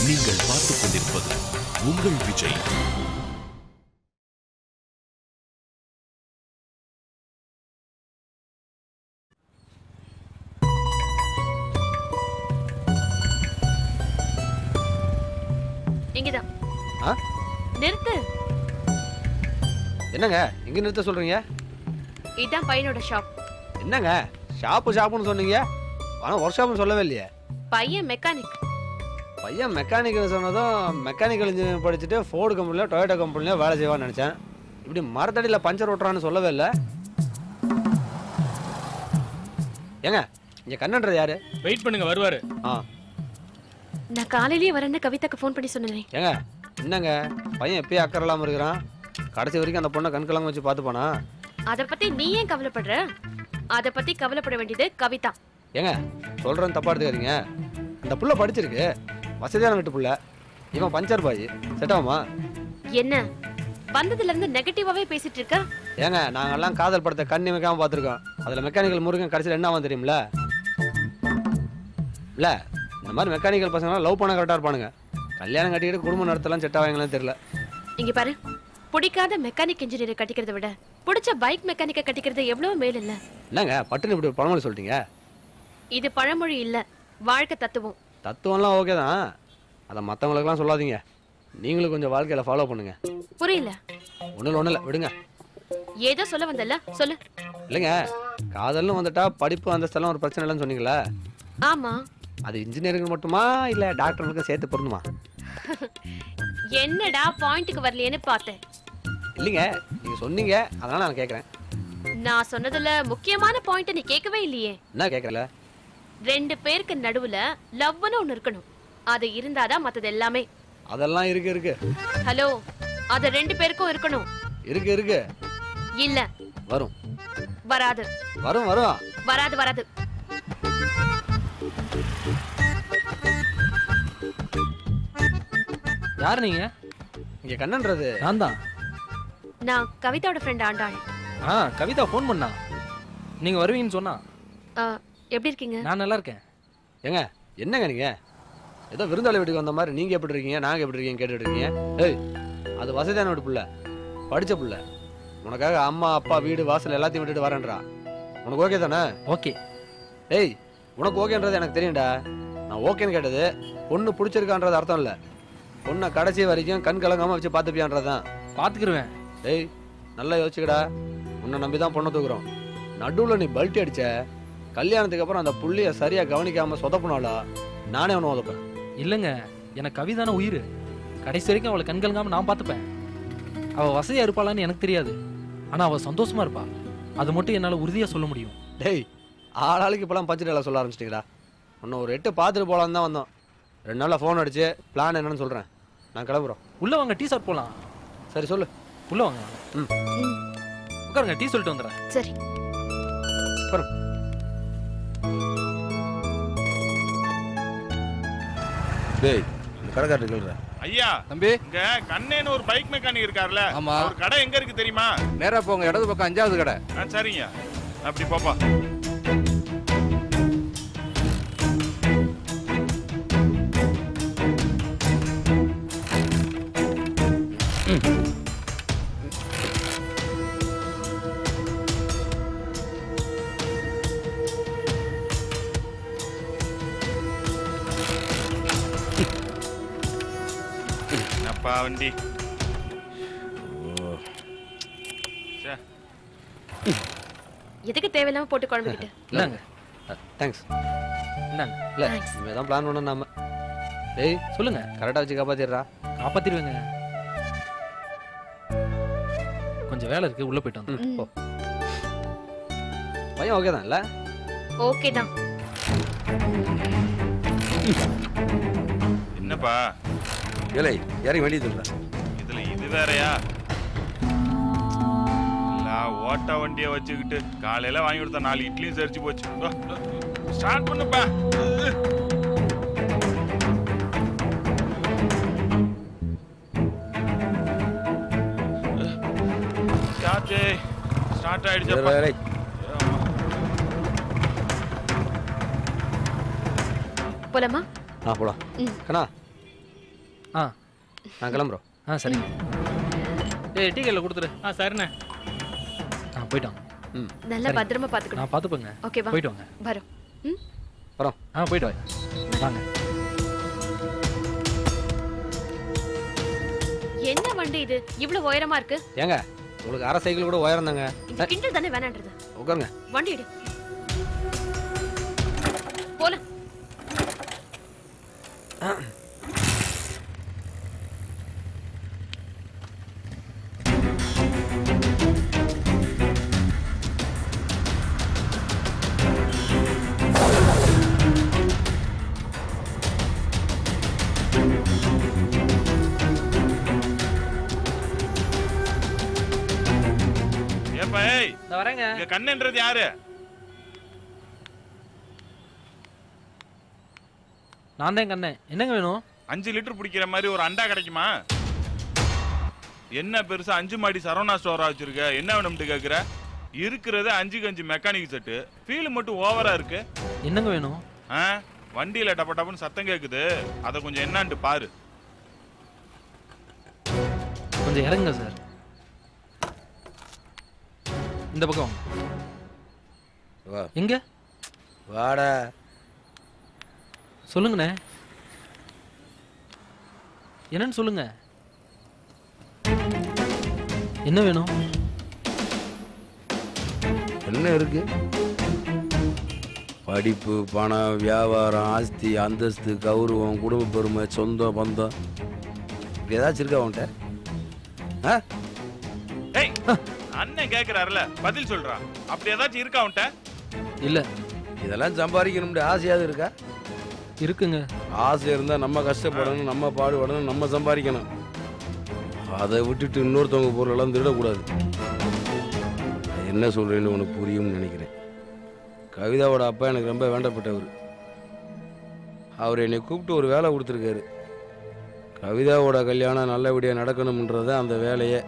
நீங்கள் பார்த்துக் கொண்டிருப்பது உங்கள் விஜய். இங்கதான். நிறுத்து. என்னங்க இங்க நிறுத்த சொல்றீங்க? இதான் பையனோட ஷாப். என்னங்க ஷாப்புன்னு சொன்னீங்க, ஆனா ஒர்க் ஷாப்னு சொல்லவே இல்லையே. பையன் மெக்கானிக். பையன் மெக்கானிக்கல் சொன்னதும் மெக்கானிக்கல் இன்ஜினியரிங் படிச்சுட்டு ஃபோர்டு கம்பெனில டொயோட்டா கம்பெனில வேலை செய்வான்னு நினைச்சேன். இப்படி மரத்தடியில பஞ்சர் ஓட்டுறான்னு சொல்லவே இல்லை. ஏங்க இங்க கண்ணன்றது யாரு? வெயிட் பண்ணுங்க, வருவாரு. நான் காலையிலேயே வரேன்னு கவிதாக்கு ஃபோன் பண்ணி சொன்னேன். ஏங்க என்னங்க பையன் எப்பயே அக்கறை இல்லாம இருக்கிறான், கடைசி வரைக்கும் அந்த பொண்ணை கண்கலங்க வச்சு பார்த்துப்பானா? அதை பத்தி நீ ஏன் கவலைப்படுற? அதை பத்தி கவலைப்பட வேண்டியது கவிதா. ஏங்க சொல்றேன்னு தப்பா எடுத்துக்காதீங்க. அந்த புள்ள படிச்சிருக்கு, வசதியான வீட்டு புள்ள. இவன் பஞ்சர் பாய், செட் ஆகுமா? என்ன வந்ததுல இருந்து நெகட்டிவாவே பேசிட்டு இருக்க? ஏங்க நாங்கெல்லாம் காதல் படத்தை கண்ணி வைக்காம பார்த்துருக்கோம். அதுல மெக்கானிக்கல் முருகன் கடைசியில் என்ன ஆகும் தெரியுமில? இல்ல இந்த மாதிரி மெக்கானிக்கல் பசங்களாம் லவ் பண்ண கரெக்டா இருப்பானுங்க, கல்யாணம் கட்டிக்கிட்டு குடும்பம் நடத்தலாம் செட் ஆவாங்களான்னு தெரியல. இங்க பாரு, பிடிக்காத மெக்கானிக் இன்ஜினியரை கட்டிக்கிறத விட பிடிச்ச பைக் மெக்கானிக்கை கட்டிக்கிறது எவ்வளவு மேல் இல்ல? என்னங்க பட்டுன்னு இப்படி ஒரு பழமொழி சொல்லிட்டீங்க? இது பழமொழி இல்ல, வாழ்க்கை தத்துவம். தத்துவம்லாம் ஓகே தான், அதை மற்றவங்களுக்குலாம் சொல்லாதீங்க. நீங்களும் கொஞ்சம் வாழ்க்கையில ஃபாலோ பண்ணுங்க. புரியல? ஒன்றும் இல்லை விடுங்க. ஏதோ சொல்ல வந்தல்ல, சொல்லு. இல்லைங்க காதல்னு வந்துட்டா படிப்பு அந்தஸ்தெல்லாம் ஒரு பிரச்சனை இல்லைன்னு சொன்னீங்களா? ஆமா. அது இன்ஜினியரிங் மட்டுமா இல்லை டாக்டர்களுக்கும் சேர்த்து பொருந்துமா? என்னடா பாயிண்ட்டுக்கு வரலையேன்னு பார்த்தேன். இல்லைங்க நீங்க சொன்னீங்க, அதனால நான் கேட்குறேன். நான் சொன்னதுல முக்கியமான பாயிண்ட் நீ கேட்கவே இல்லையே. என்ன கேட்கல? ரெண்டு பேருக்கு நடுவுல லவ்னு ஒண்ணு இருக்கணும், அது இருந்தாதான் மத்தது எல்லாமே. அதெல்லாம் இருக்கு. ஹலோ, அது ரெண்டு பேருக்கும் இருக்கணும். இருக்கு இல்ல வரும். வராது. வரும். வராது. யார் நீங்க? இங்க கண்ணன்றது நான் தான். நான் கவிதாவோட ஃப்ரெண்ட் ஆண்டாள். கவிதா ஃபோன் பண்ணா, நீங்க வருவீங்கன்னு சொன்னா. எப்படி இருக்கீங்க? நான் நல்லா இருக்கேன். ஏங்க என்னங்க நீங்க ஏதோ விருந்தாளி வீட்டுக்கு வந்த மாதிரி நீங்க எப்படி இருக்கீங்க நாங்க எப்படி இருக்கீங்க கேட்டுட்டு இருக்கீங்க? ஏய் அது வசதியான வீட்டு புள்ள, படிச்ச புள்ள. உனக்காக அம்மா அப்பா வீடு வாசல் எல்லாத்தையும் விட்டுட்டு வரேன்றா. உனக்கு ஓகே தானே? ஓகே. ஏய் உனக்கு ஓகேன்றது எனக்கு தெரியும்டா. நான் ஓகேன்னு கேட்டது பொண்ணு பிடிச்சிருக்கான்றது அர்த்தம் இல்லை. பொண்ணை கடைசி வரைக்கும் கண் கலங்காம வச்சு பார்த்துப்பியான்றதான். பார்த்துக்கிருவேன். ஏய் நல்லா யோசிச்சுக்கடா, உன்னை நம்பி தான் பொண்ணை தூக்குறோம். நடுவில் நீ பல்ட்டி அடிச்ச, கல்யாணத்துக்கு அப்புறம் அந்த புள்ளிய சரியா கவனிக்காம சொதப்பினாலா நானே ஒன்று உதப்பேன். இல்லைங்க, எனக்கு கவிதான உயிர். கடைசி வரைக்கும் அவளை கண்கலங்காம நான் பார்த்துப்பேன். அவள் வசதியாக இருப்பாளான்னு எனக்கு தெரியாது, ஆனால் அவள் சந்தோஷமா இருப்பா. அது மட்டும் என்னால் உறுதியாக சொல்ல முடியும். டேய் ஆளாளுக்கு இப்போலாம் பஞ்சுடெல்லாம் சொல்ல ஆரம்பிச்சிட்டிங்களா? இன்னும் ஒரு 8 பார்த்துட்டு போகலான்னு தான் வந்தோம். 2 நாளில் ஃபோன் அடிச்சு பிளான் என்னன்னு சொல்கிறேன். நான் கிளம்புறோம். உள்ளே வாங்க, டீ சாப்பிட்டு போகலாம். சரி சொல்லு. உள்ளே வாங்க. உட்காருங்க, டீ சொல்லிட்டு வந்துடுறேன். சரி உட்காரு. டேய் இந்த கடைக்காரர் கேளுடா. ஐயா தம்பி, இங்க கண்ணேன்னு ஒரு பைக் மெக்கானிக் இருக்கார்ல, ஆமா. அவர் கடை எங்க இருக்கு தெரியுமா? நேரா போங்க, இடது பக்கம் 5வது கடை. சரிங்க, அப்படி போப்பா. என்னப்பா வண்டி? எதுக்கு தேவையில்லாம போட்டு குழம்பிக்கிட்டு? இல்லைங்க, தேங்க்ஸ். இந்தாங்க. இல்லை Thanks. இனிமே தான் பிளான் பண்ணோம் நாம. டேய் சொல்லுங்க. கரெக்டாக வச்சு காப்பாற்றிடுறா. காப்பாத்திடுவேங்க. கொஞ்சம் வேலை இருக்கு, உள்ள போயிட்டு வந்து. போ. பையன் ஓகே தான் இல்லை? ஓகே தான். என்னப்பா ஏலே இறங்கி வண்டி தூக்குடா. இதுல இது வேறயா? ஓட்ட வண்டியை வச்சுக்கிட்டு காலையில வாங்கி கொடுத்த 4 இட்லியும் சரிச்சு போச்சு. ஸ்டார்ட் பண்ணுப்பா. ஸ்டார்ட் ஆயிடுச்சப்பா. போலாமா? போலாம். கண்ணா ஆ நான் கிளம்புறோம். சரிங்க. டீ கையில் கொடுத்துரு. சரிண்ணே. போயிட்டோம். நல்லா பத்திரமா பாத்துக்கணும். நான் பார்த்துப்பேங்க. ஓகேவா? போயிட்டு வாங்க. வரோம். வரோம். போயிட்டு வாங்க. என்ன வண்டி இது இவ்வளவு உயரமா இருக்கு? ஏங்க உங்களுக்கு அரை சைக்கிள் கூட உயரம் தாங்க. இந்த கிண்டல் தானே வேணான்றது. உட்காருங்க. வண்டி எடு. போல. ஏப்பா ஏய், இந்த வரேங்க. இங்க கண்ணன்றது யாரு? நான் தான் கண்ணே. என்னங்க வேணும்? 5 லிட்டர் பிடிக்கிற மாதிரி ஒரு அண்டா கிடைக்குமா? என்ன பெருசா 5 மாடி சரவணா ஸ்டோரா வச்சிருக்க? என்ன வேணும்னு கேக்குற? இருக்கிறது 5க்கு 5 மெக்கானிக் செட்டு. ஃபீல் மட்டும் ஓவரா இருக்கு. என்னங்க வேணும்? வண்டியில டப்ப டப்பன்னு சத்தம் கேக்குது. அத கொஞ்சம் என்னன்னு பாரு. கொஞ்சம் இறங்குங்க சார். இந்த பக்கம் வா எங்க? வாடா. சொல்லுங்கண்ணே. என்னன்னு சொல்லுங்க. என்ன வேணும்? என்ன இருக்கு? படிப்பு, பணம், வியாபாரம், ஆஸ்தி, அந்தஸ்து, கௌரவம், குடும்ப பெருமை, சொந்தம், பந்தம், இப்படி ஏதாச்சும் இருக்கா உன்கிட்ட? ஏய், அண்ணன் கேக்குறாருல, பதில் சொல்றா. அப்படி ஏதாச்சும் இருக்கா உன்கிட்ட? இல்ல. இதெல்லாம் சம்பாதிக்கணும்னு ஆசையாவது இருக்கா? இருக்குங்க. ஆசை இருந்தா நம்ம கஷ்டப்படணும், நம்ம பாடுபடணும், நம்ம சம்பாதிக்கணும். அதை விட்டுட்டு இன்னொருத்தவங்க பொருளெல்லாம் திருடக்கூடாது. என்ன சொல்றேன்னு உனக்கு புரியும்னு நினைக்கிறேன். கவிதாவோட அப்பா எனக்கு ரொம்ப வேண்டப்பட்டவர். அவர் என்னை கூப்பிட்டு ஒரு வேலை கொடுத்துருக்காரு. கவிதாவோட கல்யாணம் நல்லபடியாக நடக்கணும்ன்றது அந்த வேலையே.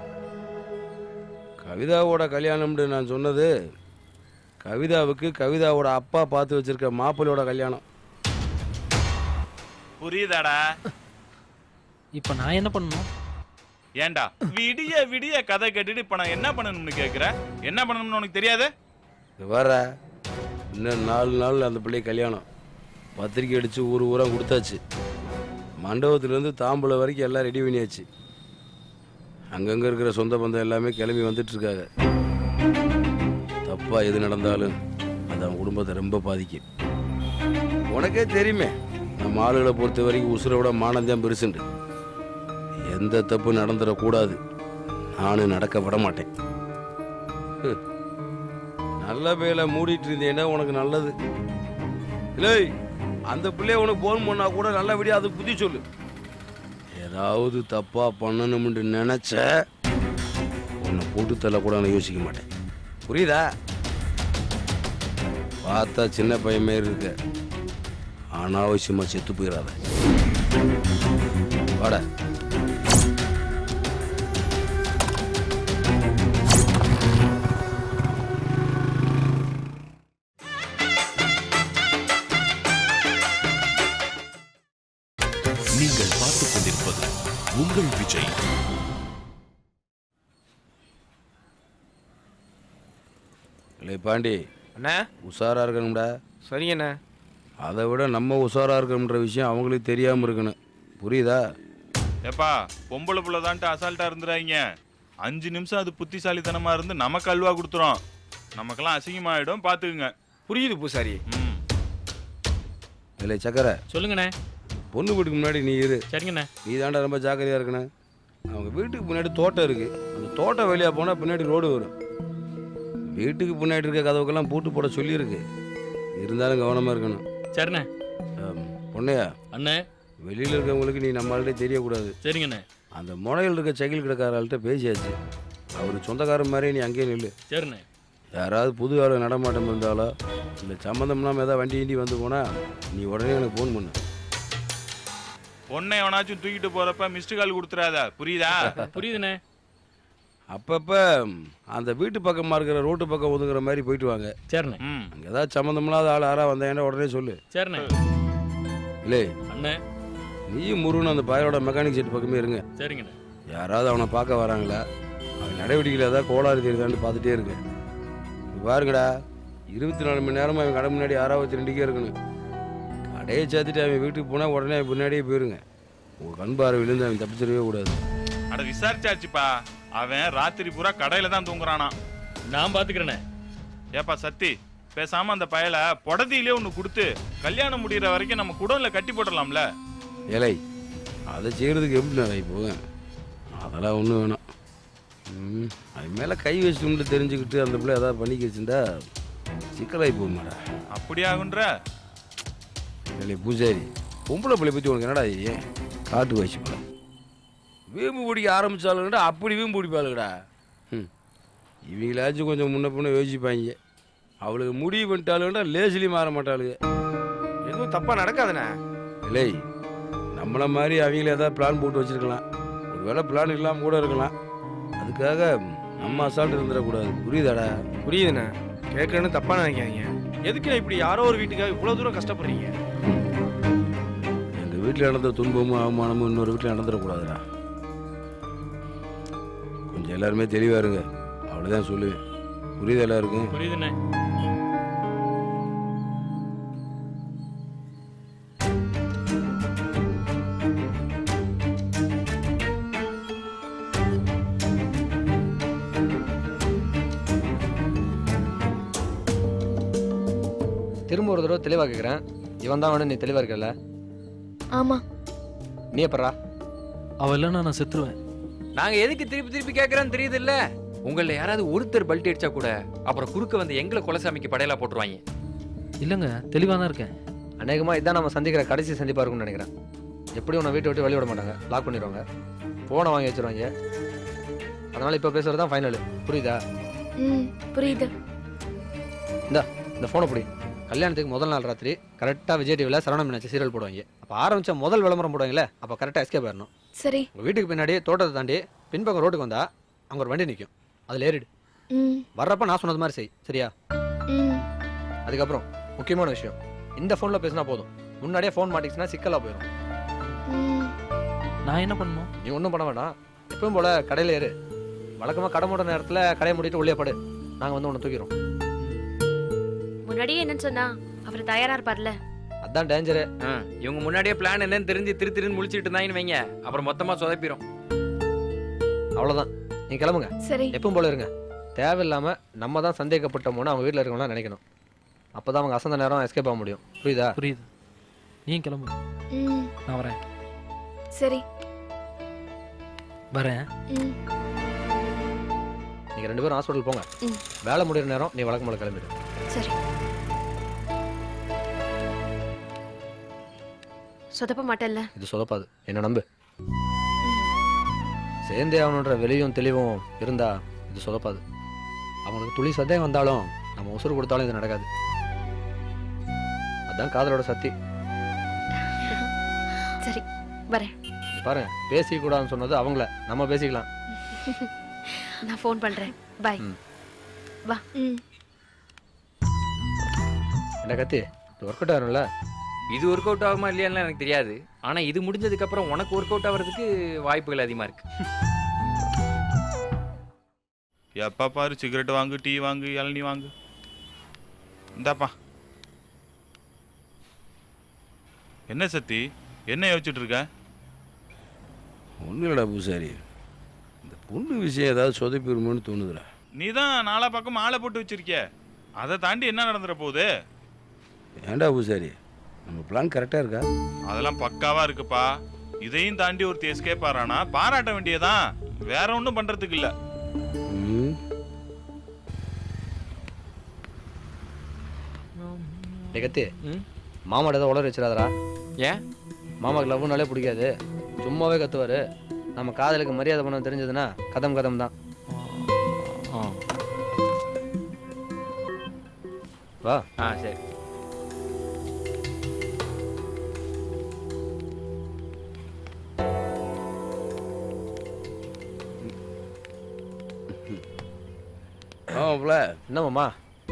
கவிதாவோட கல்யாணம்னு நான் சொன்னது கவிதாவுக்கு கவிதாவோட அப்பா பார்த்து வச்சிருக்க மாப்பிள்ளையோட கல்யாணம். புரியுதாடா? இப்ப நான் என்ன பண்ணணும்? ஏண்டா விடிய விடிய கதை கேட்டுட்டு இப்ப நான் என்ன பண்ணணும்னு கேக்குற? என்ன பண்ணணும்னு உனக்கு தெரியாது? வர இன்னும் 4 நாள் அந்த பிள்ளை கல்யாணம். பத்திரிக்கை அடித்து ஊரம் கொடுத்தாச்சு. மண்டபத்துலேருந்து தாம்பூலம் வரைக்கும் எல்லாம் ரெடி பண்ணியாச்சு. அங்கங்கே இருக்கிற சொந்த பந்தம் எல்லாமே கிளம்பி வந்துட்டுருக்காங்க. தப்பாக எது நடந்தாலும் அது அவன் குடும்பத்தை ரொம்ப பாதிக்கும். உனக்கே தெரியுமே, நம்ம ஆளுகளை பொறுத்த வரைக்கும் உசுரை விட மானந்தான் பெருசுண்டு. எந்த தப்பு நடந்துடக்கூடாது. நானும் நடக்க விட மாட்டேன். நல்ல பேல மூடிட்டு இருந்தேன்னா உனக்கு நல்லது. இல்லை, அந்த பிள்ளைய உனக்கு போன் பண்ணா கூட நல்லபடியா அது புத்தி சொல்லு. ஏதாவது தப்பா பண்ணணும்னு நினைச்ச உன்னை போட்டு தள்ள கூட நான் யோசிக்க மாட்டேன். புரியுதா? பார்த்தா சின்ன பையன் மாரி இருக்க, அனாவசியமா செத்து போயிடாத. வாடா. நீங்கள் பார்த்துக் கொண்டிருப்பது உங்கள் விஜய். இல்லை பாண்டி அண்ணா, உஷாரா இருக்கணும்டா. சரிங்கண்ணா. அதை விட நம்ம உஷாரா இருக்கணும்ன்ற விஷயம் அவங்களுக்கு தெரியாம இருக்கணும். புரியுதா? ஏப்பா, பொம்பளை புள்ள தான்ட்டு அசால்ட்டா இருந்துறாங்க. 5 நிமிஷம் அது புத்திசாலித்தனமா இருந்து நமக்கு அல்வா கொடுத்துரும். நமக்கெல்லாம் அசிங்கமாயிடும், பாத்துக்குங்க. புரியுது பூசாரி. இல்லை சக்கரை, சொல்லுங்கண்ணே. பொண்ணு வீட்டுக்கு முன்னாடி நீ இரு. சரிங்கண்ணே. நீ தாண்டா ரொம்ப ஜாக்கிரதையா இருக்கணும். அவங்க வீட்டுக்கு முன்னாடி தோட்டம் இருக்கு. அந்த தோட்டம் வெளியா போனா பின்னாடி ரோடு வரும். வீட்டுக்கு பின்னாடி இருக்க கதவுக்கெல்லாம் பூட்டு போட சொல்லியிருக்கு. இருந்தாலும் கவனமா இருக்கணும். சரிண்ணே. பொண்ணையா, அண்ணே. வெளியில இருக்கவங்களுக்கு நீ நம்ம ஆள்கிட்ட தெரியக்கூடாது. சரிங்கண்ணே. அந்த முனையில் இருக்க சைக்கிள் கடைக்காரர்கிட்ட பேசியாச்சு. அவர் சொந்தக்காரன் மாதிரி நீ அங்கேயே நில்லு. சரிண்ணே. யாராவது புது ஆளு நடமாட்டம் இருந்தாலோ இல்லை சம்மந்தம் இல்லாமல் ஏதாவது வண்டி கிண்டி வந்து போனா நீ உடனே எனக்கு ஃபோன் பண்ணு. பொண்ணை எவனாச்சும் தூக்கிட்டு போறப்ப மிஸ்டு கால் கொடுத்துறாத, புரியுதா? புரியுதுண்ணே. அப்பப்போ அந்த வீட்டு பக்கமாக இருக்கிற ரோட்டு பக்கம் ஒதுங்குற மாதிரி போயிட்டு வாங்க. சரிண்ணே. அங்கே ஏதாவது சம்மந்தமில்லாத ஆள் யாராக வந்தாங்கன்னா உடனே சொல்லு. சரிண்ணே. இல்லை, அண்ணே. நீயும் முருகன் அந்த பயலோட மெக்கானிக் செட் பக்கமே இருங்க. சரிங்கண்ணே. யாராவது அவனை பார்க்க வராங்களா, அவன் நடவடிக்கையில் ஏதாவது கோளாறு தெரியுதான்னு பார்த்துட்டே இருங்க. பாருங்கடா, 24 மணி நேரமும் அவன் கடை முன்னாடி யாராவது ரெண்டுக்கே இருக்கணும். கடையை சேர்த்துட்டு அவன் வீட்டுக்கு போனால் உடனே அவன் பின்னாடியே போயிருங்க. உங்கள் கண் பார்வையிலேருந்து அவன் தப்பிச்சிடவே கூடாது. அட விசாரிச்சாச்சுப்பா, அவன் ராத்திரி பூரா கடையில தான் தூங்குறானா. நான் பாத்துக்கிறேனே. ஏப்பா சத்தி, பேசாம அந்த பயல புடதியிலே ஒண்ணு கொடுத்து கல்யாணம் முடிகிற வரைக்கும் நம்ம குடோன்ல கட்டி போட்டுடலாம்ல. ஏலை, அதை செய்கிறதுக்கு எப்படி நான் போவேன்? அதெல்லாம் ஒன்றும் வேணாம். அது மேலே கை வச்சுட்டு தெரிஞ்சுக்கிட்டு அந்த பிள்ளை ஏதாவது பண்ணிக்க வச்சுருந்தா சிக்கலாகி போகுமாடா. அப்படி ஆகுன்ற இல்லை பூஜாரி, பொம்பளை பிள்ளை பற்றி உனக்கு என்னடா ஏன் காட்டு வயசு போல வீம்பு பிடிக்க ஆரம்பித்தாலுங்கடா, அப்படி வீம்பு பிடிப்பாளுங்கடா. இவங்களாச்சும் கொஞ்சம் முன்ன பின்ன யோசிப்பாங்க. அவளுக்கு முடிவு பண்ணிட்டாளுங்கடா, லேசிலையும் மாற மாட்டாளுங்க. எதுவும் தப்பாக நடக்காதுண்ணே. இல்லை, நம்மளை மாதிரி அவங்கள ஏதாவது பிளான் போட்டு வச்சுருக்கலாம். ஒரு வேளை பிளான் இல்லாமல் கூட இருக்கலாம். அதுக்காக நம்ம அசால்ட் இருந்துடக்கூடாது. புரியுதாடா? புரியுதுண்ணே, கேட்கணும்னு தப்பாக நினைக்காதீங்க. எதுக்கு இப்படி யாரோ ஒரு வீட்டுக்காக இவ்வளோ தூரம் கஷ்டப்படுறீங்க? எங்கள் வீட்டில் நடந்த துன்பமும் அவமானமும் இன்னொரு வீட்டில் நடந்துடக்கூடாதுடா. கொஞ்சம் எல்லாருமே தெளிவாக இருங்க, அவ்வளோதான் சொல்லுவேன். புரியுது எல்லாருக்கும்? புரியுதுண்ணே. திரும்ப ஒரு தடவை தெளிவாக கேட்குறேன். இவன் தான் வேணும், நீ தெளிவாக இருக்கல? ஆமா. நீ எப்பறா? அவள் இல்லைன்னா நான் செத்துருவேன். நாங்க எதுக்கு திருப்பி திருப்பி கேட்கறோன்னு தெரியுது இல்ல? உங்கள யாராவது ஒருத்தர் பல்ட்டி அடிச்சா கூட அப்புறம் குறுக்க வந்து எங்களை கொலசாமிக்கு படையலா போட்டுருவாங்க. இல்லைங்க, தெளிவாக தான் இருக்கேன். அநேகமாக இதான் நம்ம சந்திக்கிற கடைசி சந்திப்பாக இருக்கும்னு நினைக்கிறேன். எப்படி உன்னை வீட்டை விட்டு வெளிய விட மாட்டாங்க, லாக் பண்ணிடுவாங்க, ஃபோனை வாங்கி வச்சிருவாங்க. அதனால் இப்போ பேசுகிறது தான் ஃபைனல். புரியுதா? புரியுது. இந்த ஃபோனை பிடி. கல்யாணத்துக்கு முதல் நாள் ராத்திரி கரெக்டாக விஜய் டிவியில் சரவண மீனாட்சி சீரியல் போடுவாங்க. அப்போ ஆரம்பித்த முதல் விளம்பரம் போடுவாங்களே, அப்போ கரெக்டாக எஸ்கேப் ஆயிடணும். சரி. உங்கள் வீட்டுக்கு பின்னாடி தோட்டத்தை தாண்டி பின்பக்கம் ரோட்டுக்கு வந்தா அங்கே ஒரு வண்டி நிற்கும், அதில் ஏறிடு. வர்றப்ப நான் சொன்னது மாதிரி செய், சரியா? அதுக்கப்புறம் முக்கியமான விஷயம், இந்த ஃபோனில் பேசினா போதும். முன்னாடியே ஃபோன் மாட்டிக்கிச்சுன்னா சிக்கலாக போயிடும். நான் என்ன பண்ணணும்? நீ ஒன்றும் பண்ண வேண்டாம். எப்பவும் போல கடையில் ஏறு. வழக்கமாக கடை மூட நேரத்தில் கடையை மூடிட்டு உள்ளே படு. நாங்கள் வந்து உன்னை தூக்கிறோம். முன்னாடியே என்னன்னு சொன்னா அவர் தயாரா இருப்பார்ல. அதான் டேஞ்சரு. இவங்க முன்னாடியே பிளான் என்னன்னு தெரிஞ்சு திருன்னு முழிச்சிட்டு இருந்தாங்கன்னு வைங்க, அப்புறம் மொத்தமா சொதப்பிடும். அவ்வளோதான், நீ கிளம்புங்க. சரி. எப்பவும் போல இருங்க. தேவையில்லாமல் நம்ம தான் சந்தேகப்பட்டோம்னு அவங்க வீட்டில் இருக்கவங்களாம் நினைக்கணும். அப்போ தான் அவங்க அசந்த நேரம் எஸ்கேப் ஆக முடியும். புரியுதா? புரியுது. நீ கிளம்பு, நான் வரேன். சரி வரேன். நீங்கள் 2 பேரும் ஹாஸ்பிட்டல் போங்க. வேலை முடிகிற நேரம் நீ வழக்கம் போல கிளம்பிடு. சரி. சொதப்ப மாட்டேல்ல? இது சொதப்பாது, என்ன நம்பு. சேர்ந்தே அவனுன்ற வெளியும் தெளிவும் இருந்தா இது சொதப்பாது. அவனுக்கு துளி சந்தேகம் வந்தாலும் நம்ம உசுறு கொடுத்தாலும் இது நடக்காது. அதான் காதலோட சக்தி. சரி வரேன். பாருங்க, பேசிக்கூடாதுன்னு சொன்னது அவங்கள, நம்ம பேசிக்கலாம். நான் ஃபோன் பண்றேன். பை. வா. என்ன கத்தி, இது ஒர்க் அவுட் ஆகும்ல? இது ஒர்க் அவுட் ஆகுமா இல்லையான்னு எனக்கு தெரியாது. ஆனா இது முடிஞ்சதுக்கு அப்புறம் உனக்கு ஒர்க் அவுட் ஆகிறதுக்கு வாய்ப்புகள் அதிகமா இருக்கு. எப்பா பாரு சிகரெட் வாங்கு, டீ வாங்கு, இளநீ வாங்கு. இந்தாப்பா. என்ன சத்தி, என்ன யோசிச்சுட்டு இருக்க? ஒன்றும் இல்லடா பூசாரி, இந்த பொண்ணு விஷயம் ஏதாவது சொதப்பிடுமோன்னு தோணுதுடா. நீ தான் நாலா பக்கம் ஆளை போட்டு வச்சிருக்கிய, அதை தாண்டி என்ன நடந்துட போகுது? ஏன்டா பூசாரி, நம்ம பிளான் கரெக்டாக இருக்கா? அதெல்லாம் பக்காவா இருக்குப்பா. இதையும் தாண்டி ஒருத்தி எஸ்கேப் ஆறானா பாராட்ட வேண்டியதான், வேற ஒன்றும் பண்றதுக்கு இல்ல. கத்தி, மாமாட்ட ஏதோ உளர வச்சிடாதரா. ஏன்? மாமாக்கு லவ்னாலே பிடிக்காது, சும்மாவே கத்துவாரு. நம்ம காதலுக்கு மரியாதை பண்ண தெரிஞ்சதுன்னா கதம் கதம் தான். வா. சரி. மாப்பிள்ள, என்ன மாமா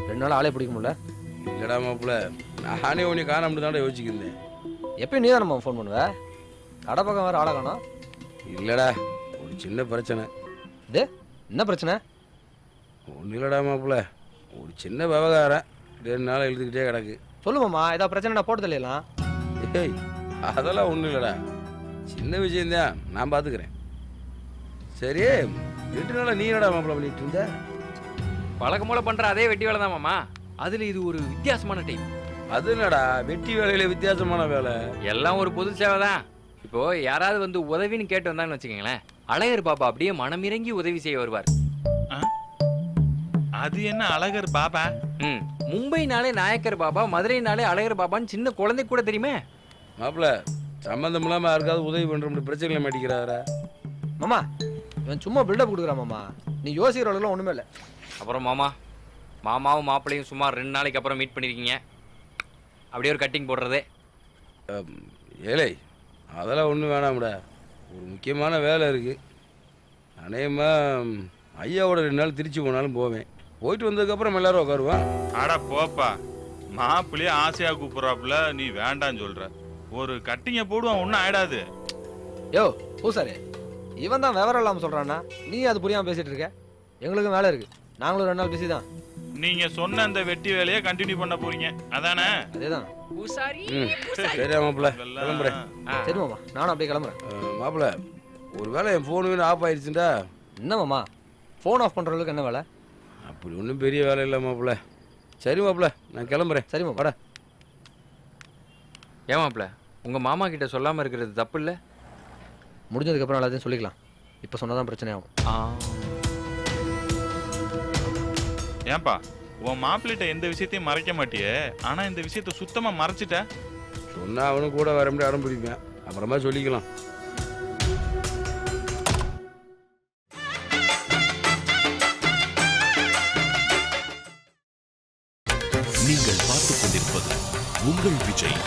2 நாள் ஆளே பிடிக்க முடியல? இல்லடா மாப்பிள்ள, நானே உன்னை காணாமட்டு தாண்டா யோசிச்சிருந்தேன். எப்பயும் நீ தான் நம்ம ஃபோன் பண்ணுவ. கடை பக்கம் வேற ஆளை காணோம். இல்லடா ஒரு சின்ன பிரச்சனை. என்ன பிரச்சனை? ஒன்றும் இல்லடா மாப்பிள்ள, ஒரு சின்ன விவகாரம் 2 நாள் எழுதுக்கிட்டே கிடக்கு. சொல்லுமாம்மா, ஏதாவது பிரச்சனை போட்டு தெரியலாம். ஏய் அதெல்லாம் ஒன்றும் இல்லைடா, சின்ன விஷயந்தான், நான் பார்த்துக்கிறேன். சரி 2 நாளாக நீ என்னடா மாப்பிள்ள பண்ணிட்டு இருந்த? பழக்கமூல பண்ற அதே வெட்டி வேலை தான் மாமா. அதுல இது ஒரு வித்தியாசமான டைம். அது என்னடா வெட்டி வேலையில வித்தியாசமான வேலை? எல்லாம் ஒரு பொது சேவை தான். இப்போ யாராவது வந்து உதவின்னு கேட்டு வந்தாங்கன்னு வச்சுக்கோங்களேன், அழகர் பாபா அப்படியே மனமிறங்கி உதவி செய்ய வருவார். அது என்ன அழகர் பாபா? மும்பைனாலே நாயக்கர் பாபா, மதுரைனாலே அழகர் பாபான்னு சின்ன குழந்தை கூட தெரியுமே. மாப்பிள்ள சம்மந்தம் இல்லாமல் யாருக்காவது உதவி பண்ணுற பிரச்சனைகளை மாட்டிக்கிறாரா? மாமா இவன் சும்மா பில்டப் கொடுக்குறான் மாமா, நீ யோசிக்கிற அளவுக்குலாம் ஒன்றுமே இல்லை. அப்புறம் மாமாவும் மாப்பிள்ளையும் சுமார் 2 நாளைக்கு அப்புறம் மீட் பண்ணியிருக்கீங்க, அப்படியே ஒரு கட்டிங் போடுறது. ஏழை அதெல்லாம் ஒன்றும் வேணாம்டா, ஒரு முக்கியமான வேலை இருக்குது. அநேகமாக ஐயாவோட 2 நாள் திருச்சி போனாலும் போவேன். போயிட்டு வந்ததுக்கப்புறம் எல்லாரும் உட்காருவான். ஆடா போப்பா, மாப்பிள்ளையே ஆசையா கூப்பிடுறாப்புல, நீ வேண்டான்னு சொல்ற. ஒரு கட்டிங்க போடுவான், ஒன்றும் ஆயிடாது. யோ பூசாரி, இவன் தான் விவரம் இல்லாமல் சொல்கிறான்னா நீ அது புரியாமல் பேசிகிட்டு இருக்க. எங்களுக்கும் வேலை இருக்குது, நாங்களும் 2 நாள் பிஸி தான். நீங்க சொன்ன அந்த வெட்டி வேலையை கண்டினியூ பண்ண போறீங்க அதானே? அதேதான். சரியா மாப்பிள்ள, கிளம்புறேன். சரி மாமா, நானும் அப்படியே கிளம்புறேன். மாப்பிள்ள ஒரு வேளை என் ஃபோனு ஆஃப் ஆயிடுச்சுண்டா. என்ன மாமா, ஃபோன் ஆஃப் பண்ணுற அளவுக்கு என்ன வேலை? அப்படி ஒன்றும் பெரிய வேலை இல்லை மாப்பிள்ள. சரி மாப்பிள்ள, நான் கிளம்புறேன். சரி மாமா, வாடா. ஏன் மாப்பிள்ள, உங்க மாமா கிட்ட சொல்லாம இருக்கிறது தப்பு இல்லை? முடிஞ்சதுக்கப்புறம் எல்லாத்தையும் சொல்லிக்கலாம், இப்போ சொன்னதான் பிரச்சனை ஆகும். ஏன்பா உன் மாப்பிள்ளைகிட்ட எந்த விஷயத்தையும் மறைக்க மாட்டியே, ஆனா இந்த விஷயத்த சுத்தமா மறைச்சிட்ட. சொன்னா அவனும் கூட வர முடியாது, அடம் பிடிப்பேன். அப்புறமா சொல்லிக்கலாம். நீங்கள் பார்த்துக் கொண்டிருப்பது உங்கள் விஜய்.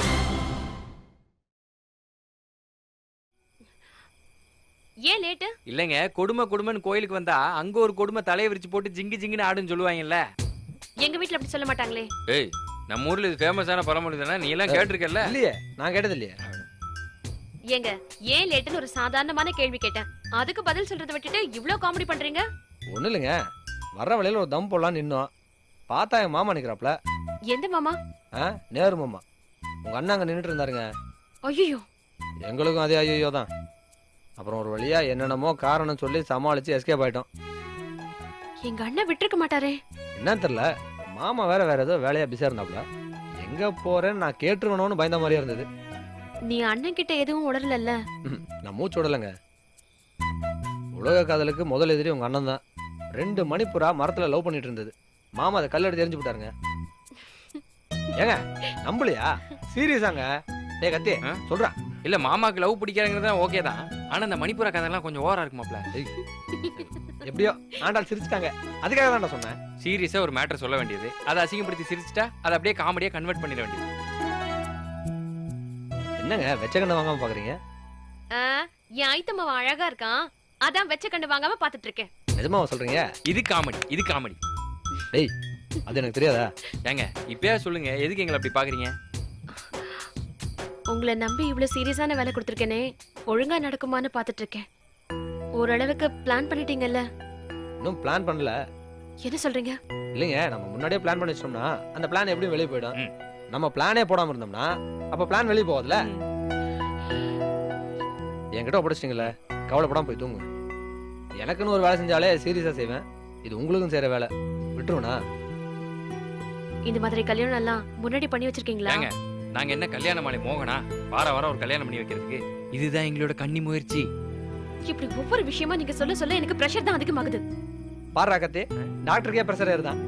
ஏன் லேட்டு? இல்லைங்க, கொடுமைன்னு கோயிலுக்கு வந்தா அங்க ஒரு கொடுமை தலையை விரிச்சு போட்டு ஜிங்கு ஜிங்குன்னு ஆடுன்னு சொல்லுவாங்கல்ல. எங்க வீட்ல அப்படி சொல்ல மாட்டாங்களே. ஏய், நம்ம ஊர்ல இது ஃபேமஸான பழமொழி தானே, நீ எல்லாம் கேட்டிருக்கல? இல்லையே, நான் கேட்டது இல்லையே. ஏங்க ஏன் லேட்டுன்னு ஒரு சாதாரணமான கேள்வி கேட்டேன், அதுக்கு பதில் சொல்றதை விட்டுட்டு இவ்ளோ காமெடி பண்றீங்க. ஒன்றும் இல்லைங்க, வர்ற வழியில ஒரு தம் போடலான்னு நின்னோம், பார்த்தா என் மாமா நிற்கிறாப்ல. எந்த மாமா? நேரு மாமா. உங்க அண்ணா அங்கே நின்றுட்டு இருந்தாருங்க. ஐயோ, எங்களுக்கும் அதே ஐயோ தான். அப்புறம் ஒரு வழியா என்னென்னமோ காரணம் சொல்லி சமாளிச்சு எஸ்கேப் ஆயிட்டோம். எங்க அண்ணன் விட்டுருக்க மாட்டாரே. என்னன்னு தெரியல, மாமா வேற ஏதோ வேலையா பிஸியா இருந்தாப்ல. எங்க போறேன்னு நான் கேட்டுருவணும்னு பயந்த மாதிரியா இருந்தது. நீ அண்ணன் கிட்ட எதுவும் உணரல? நான் மூச்சு விடலைங்க. உலக காதலுக்கு முதல் எதிரி உங்க அண்ணன் தான். 2 மணிப்புறா மரத்துல லவ் பண்ணிட்டு இருந்தது. மாமா அதை கல்லெடுத்து தெரிஞ்சு விட்டாருங்க. ஏங்க நம்பலையா? சீரியஸாங்க? டேய் கத்தி சொல்றா. இல்ல, மாமாக்கு லவ் பிடிக்காதுங்கிறது ஓகே தான், ஆனா இந்த மணிப்புற கதையெல்லாம் கொஞ்சம் ஓவரா இருக்கு மாப்ள. எப்படியோ ஆண்டாள் சிரிச்சிட்டாங்க, அதுக்காக தான் சொன்னேன். சீரியஸா ஒரு மேட்டர் சொல்ல வேண்டியது, அதை அசிங்கப்படுத்தி சிரிச்சிட்டா அதை அப்படியே காமெடியா கன்வெர்ட் பண்ணிட வேண்டியது. என்னங்க வெச்ச கண்ணை வாங்காம பாக்குறீங்க? என் ஐத்தம்மா அழகா இருக்கான், அதான் வெச்ச கண்ணு வாங்காம பாத்துட்டு இருக்கேன். நிஜமாவா சொல்றீங்க? இது காமெடி. டேய் அது எனக்கு தெரியாதா? ஏங்க இப்பயா சொல்லுங்க, எதுக்கு எங்களை அப்படி பாக்குறீங்க? உங்களை நம்பி இவ்வளவு சீரியஸான வேலை கொடுத்துருக்கேனே, ஒழுங்கா நடக்குமான்னு பாத்துட்டு இருக்கேன். ஓரளவுக்கு பிளான் பண்ணிட்டீங்கல்ல? இன்னும் பிளான் பண்ணல. என்ன சொல்றீங்க? இல்லைங்க, நம்ம முன்னாடியே பிளான் பண்ணி வச்சோம்னா அந்த பிளான் எப்படியும் வெளியே போயிடும். நம்ம பிளானே போடாம இருந்தோம்னா அப்ப பிளான் வெளியே போகாதுல. என்கிட்ட ஒப்படைச்சிட்டீங்கல்ல, கவலைப்படாம போய் தூங்கு. எனக்குன்னு ஒரு வேலை செஞ்சாலே சீரியஸா செய்வேன், இது உங்களுக்கும் செய்யற வேலை, விட்டுருவனா? இந்த மாதிரி கல்யாணம் எல்லாம் முன்னாடி பண்ணி வச்சிருக்கீங்களா? நாங்க என்ன கல்யாண மாலை மோகனா வாரம் ஒரு கல்யாணம் பண்ணி வைக்கிறதுக்கு? இதுதான் எங்களோட கன்னி முயற்சி. இப்படி ஒவ்வொரு விஷயமா நீங்க சொல்ல எனக்கு பிரஷர் தான் அதிகமாகுது. பாரு கத்தி, டாக்டருக்கே பிரஷர் ஏறுதான்.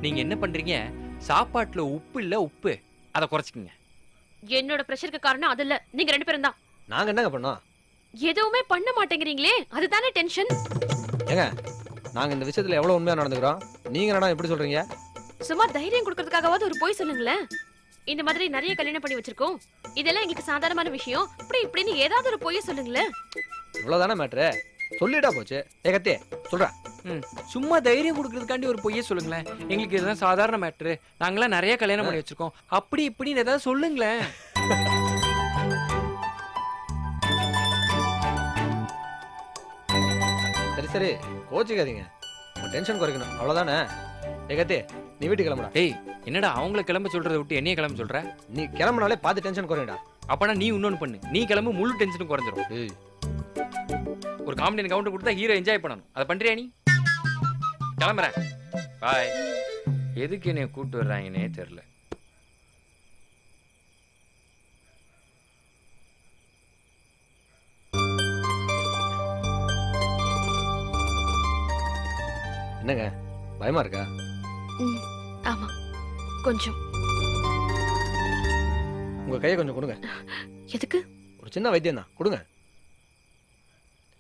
நீங்க என்ன பண்றீங்க, சாப்பாட்டுல உப்பு அதை குறைச்சிக்கங்க. என்னோட பிரஷருக்கு காரணம் அது இல்ல, நீங்க 2 பேரும் தான். நாங்க என்னங்க பண்ணோம்? எதுவுமே பண்ண மாட்டேங்கிறீங்களே, அதுதானே டென்ஷன். ஏங்க நாங்க இந்த விஷயத்துல எவ்வளவு உண்மையா நடந்துக்கிறோம், நீங்க என்னடா எப்படி சொல்றீங்க? சும்மா தைரியம் கொடுக்கறதுக்காகவாவது ஒரு போய் சொல்லுங்களேன். இந்த மாதிரி நிறைய கல்யாணம் பண்ணி வச்சிருக்கோம், இதெல்லாம் எங்களுக்கு சாதாரணமான விஷயம், இப்படின்னு ஏதாவது ஒரு பொய்ய சொல்லுங்களேன். இவ்வளவுதானே மேட்ரு, சொல்லிட்டா போச்சு. கத்தி சொல்றா. சும்மா தைரியம் கொடுக்கறதுக்காண்டி ஒரு பொய்யே சொல்லுங்களேன். எங்களுக்கு இதுதான் சாதாரண மேட்ரு, நாங்களாம் நிறைய கல்யாணம் பண்ணி வச்சிருக்கோம், அப்படி இப்படின்னு ஏதாவது சொல்லுங்களேன். சரி சரி கோச்சிக்காதீங்க, உங்க டென்ஷன் குறைக்கணும் அவ்வளவுதானே. கத்தி நீ வீட்டுக்கு கிளம்புடா. டேய் என்னடா அவங்கள கிளம்ப சொல்றதை விட்டு என்னைய கிளம்ப சொல்ற? நீ கிளம்புனாலே பாத்து டென்ஷன் குறையடா. அப்பனா நீ இன்னொன்னு பண்ணு, நீ கிளம்பு, முழு டென்ஷனும் குறைஞ்சிரும். ஏய் ஒரு காமெடி கவுண்டர் கொடுத்தா ஹீரோ என்ஜாய் பண்ணணும், அதை பண்றியா நீ? கிளம்புறேன், பாய். எதுக்கு என்னைய கூட்டு வர்றாங்கன்னே தெரியல. என்னங்க பயமா இருக்கா? ம், ஆமா கொஞ்சம். உங்க கையை கொஞ்சம் கொடுங்க. எதுக்கு? ஒரு சின்ன வைத்தியம் தான், கொடுங்க.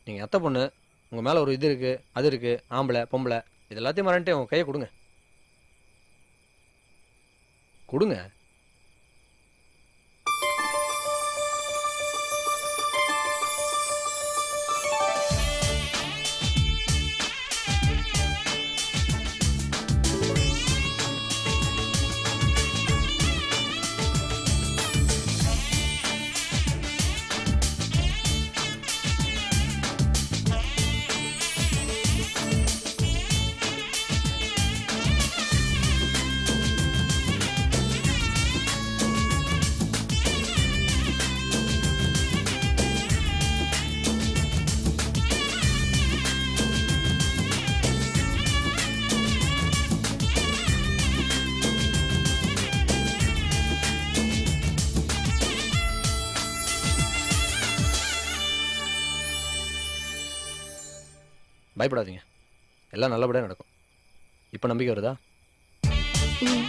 நீங்க அத்தை பொண்ணு, உங்க மேல ஒரு இது இருக்கு அது இருக்கு, ஆம்பளை பொம்பளை இது எல்லாத்தையும் மறந்துட்டு உங்க கையை கொடுங்க. கொடுங்க. பயப்படாதீங்க, எல்லாம் நல்லபடியாக நடக்கும். இப்போ நம்பிக்கை வருதா? ம்.